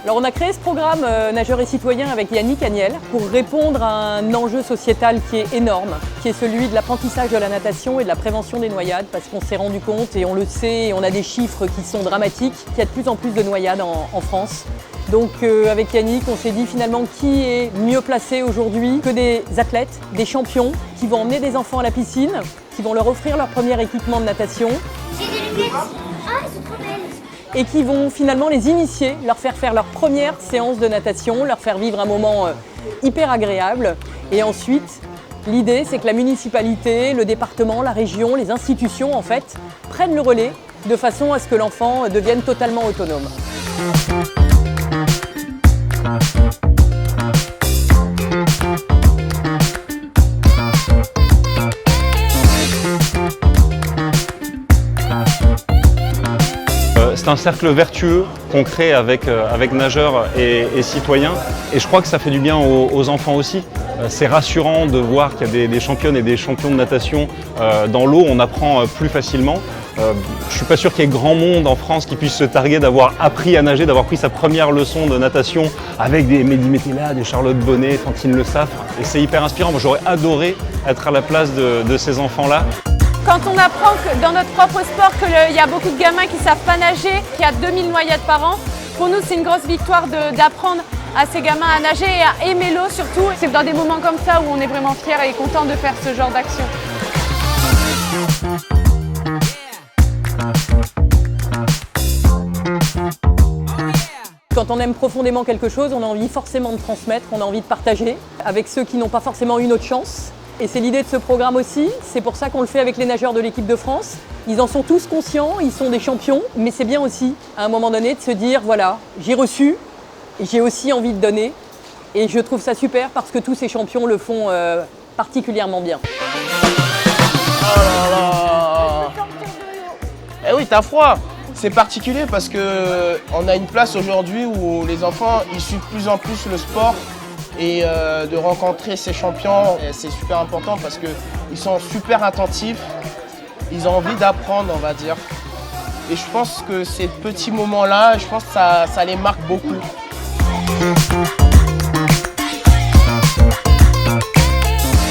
Alors on a créé ce programme Nageurs et citoyens avec Yannick Agnel pour répondre à un enjeu sociétal qui est énorme, qui est celui de l'apprentissage de la natation et de la prévention des noyades, parce qu'on s'est rendu compte, et on le sait, et on a des chiffres qui sont dramatiques, qu'il y a de plus en plus de noyades en France. Donc avec Yannick, on s'est dit finalement qui est mieux placé aujourd'hui que des athlètes, des champions, qui vont emmener des enfants à la piscine, qui vont leur offrir leur premier équipement de natation. J'ai des lunettes. Ah, elles sont trop belles. Et qui vont finalement les initier, leur faire faire leur première séance de natation, leur faire vivre un moment hyper agréable. Et ensuite, l'idée, c'est que la municipalité, le département, la région, les institutions, en fait, prennent le relais de façon à ce que l'enfant devienne totalement autonome. C'est un cercle vertueux qu'on crée avec nageurs et citoyens, et je crois que ça fait du bien aux enfants aussi. C'est rassurant de voir qu'il y a des championnes et des champions de natation dans l'eau, on apprend plus facilement. Je ne suis pas sûr qu'il y ait grand monde en France qui puisse se targuer d'avoir appris à nager, d'avoir pris sa première leçon de natation avec des Mehdi Metella, des Charlotte Bonnet, Fantine Le Saffre, et c'est hyper inspirant. Moi, j'aurais adoré être à la place de ces enfants-là. Quand on apprend que dans notre propre sport qu'il y a beaucoup de gamins qui ne savent pas nager, qu'il y a 2000 noyades par an, pour nous c'est une grosse victoire d'apprendre à ces gamins à nager et à aimer l'eau surtout. C'est dans des moments comme ça où on est vraiment fiers et contents de faire ce genre d'action. Quand on aime profondément quelque chose, on a envie forcément de transmettre, on a envie de partager avec ceux qui n'ont pas forcément eu notre chance. Et c'est l'idée de ce programme aussi, c'est pour ça qu'on le fait avec les nageurs de l'équipe de France. Ils en sont tous conscients, ils sont des champions, mais c'est bien aussi, à un moment donné, de se dire, voilà, j'ai reçu, et j'ai aussi envie de donner. Et je trouve ça super parce que tous ces champions le font particulièrement bien. Oh là là. Eh oui, t'as froid. C'est particulier parce qu'on a une place aujourd'hui où les enfants ils suivent plus en plus le sport. Et de rencontrer ces champions, c'est super important parce qu'ils sont super attentifs, ils ont envie d'apprendre, on va dire. Et je pense que ces petits moments-là, je pense que ça les marque beaucoup.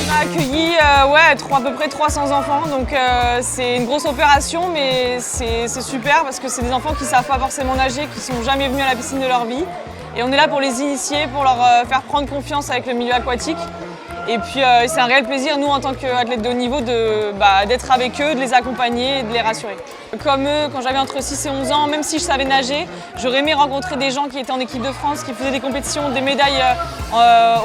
On a accueilli à peu près 300 enfants, donc c'est une grosse opération, mais c'est super parce que c'est des enfants qui ne savent pas forcément nager, qui ne sont jamais venus à la piscine de leur vie. Et on est là pour les initier, pour leur faire prendre confiance avec le milieu aquatique. Et puis c'est un réel plaisir, nous en tant qu'athlètes de haut niveau, d'être avec eux, de les accompagner et de les rassurer. Comme eux, quand j'avais entre 6 et 11 ans, même si je savais nager, j'aurais aimé rencontrer des gens qui étaient en équipe de France, qui faisaient des compétitions, des médailles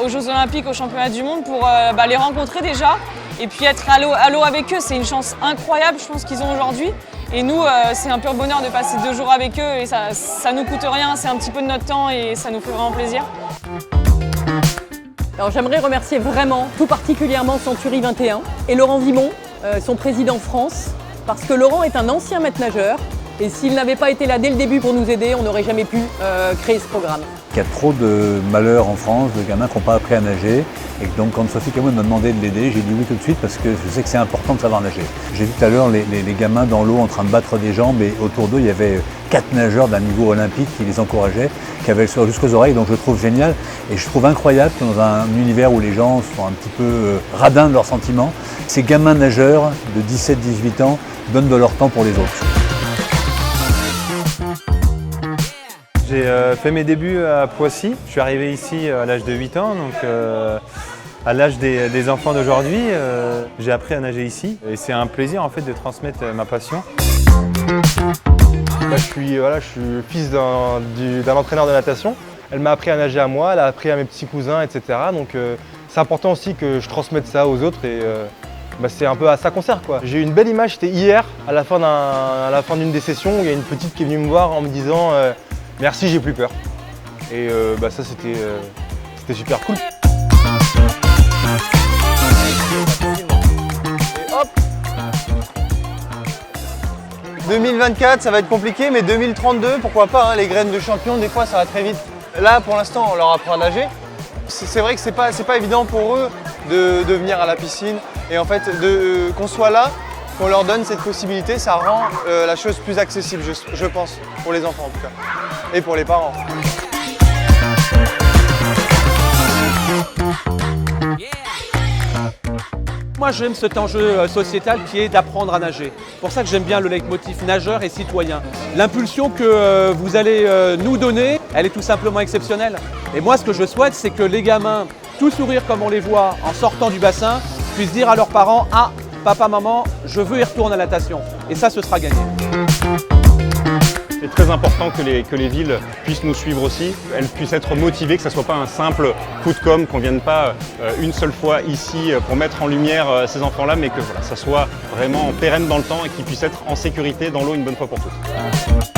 aux Jeux Olympiques, aux Championnats du Monde, pour les rencontrer déjà. Et puis être à l'eau avec eux, c'est une chance incroyable, je pense, qu'ils ont aujourd'hui. Et nous, c'est un pur bonheur de passer 2 jours avec eux et ça nous coûte rien, c'est un petit peu de notre temps et ça nous fait vraiment plaisir. Alors j'aimerais remercier vraiment, tout particulièrement Century 21 et Laurent Vimon, son président France, parce que Laurent est un ancien maître nageur et s'il n'avait pas été là dès le début pour nous aider, on n'aurait jamais pu créer ce programme. Il y a trop de malheurs en France, de gamins qui n'ont pas appris à nager. Et donc quand Sophie Cameron m'a demandé de l'aider, j'ai dit oui tout de suite parce que je sais que c'est important de savoir nager. J'ai vu tout à l'heure les gamins dans l'eau en train de battre des jambes et autour d'eux il y avait 4 nageurs d'un niveau olympique qui les encourageaient, qui avaient le sourire jusqu'aux oreilles, donc je le trouve génial. Et je trouve incroyable que dans un univers où les gens sont un petit peu radins de leurs sentiments, ces gamins nageurs de 17-18 ans donnent de leur temps pour les autres. J'ai fait mes débuts à Poissy. Je suis arrivé ici à l'âge de 8 ans, donc à l'âge des enfants d'aujourd'hui, j'ai appris à nager ici. Et c'est un plaisir en fait de transmettre ma passion. Je suis fils d'un entraîneur de natation. Elle m'a appris à nager à moi, elle a appris à mes petits cousins, etc. Donc c'est important aussi que je transmette ça aux autres et c'est un peu à ça qu'on sert, quoi. J'ai eu une belle image, c'était hier, à la fin d'une des sessions, où il y a une petite qui est venue me voir en me disant merci, j'ai plus peur. Et ça c'était super cool. Et hop 2024 ça va être compliqué, mais 2032 pourquoi pas, hein, les graines de champion des fois ça va très vite. Là pour l'instant on leur apprend à nager. C'est vrai que c'est pas évident pour eux de venir à la piscine et en fait qu'on soit là, qu'on leur donne cette possibilité, ça rend la chose plus accessible je pense, pour les enfants en tout cas, et pour les parents. Moi j'aime cet enjeu sociétal qui est d'apprendre à nager. C'est pour ça que j'aime bien le leitmotiv nageur et citoyen. L'impulsion que vous allez nous donner, elle est tout simplement exceptionnelle. Et moi ce que je souhaite, c'est que les gamins, tout sourire comme on les voit en sortant du bassin, puissent dire à leurs parents « Ah, papa, maman, je veux y retourner à la natation ». Et ça, ce sera gagné. C'est très important que les villes puissent nous suivre aussi, elles puissent être motivées, que ce ne soit pas un simple coup de com', qu'on ne vienne pas une seule fois ici pour mettre en lumière ces enfants-là, mais que voilà, ça soit vraiment pérenne dans le temps et qu'ils puissent être en sécurité dans l'eau une bonne fois pour toutes.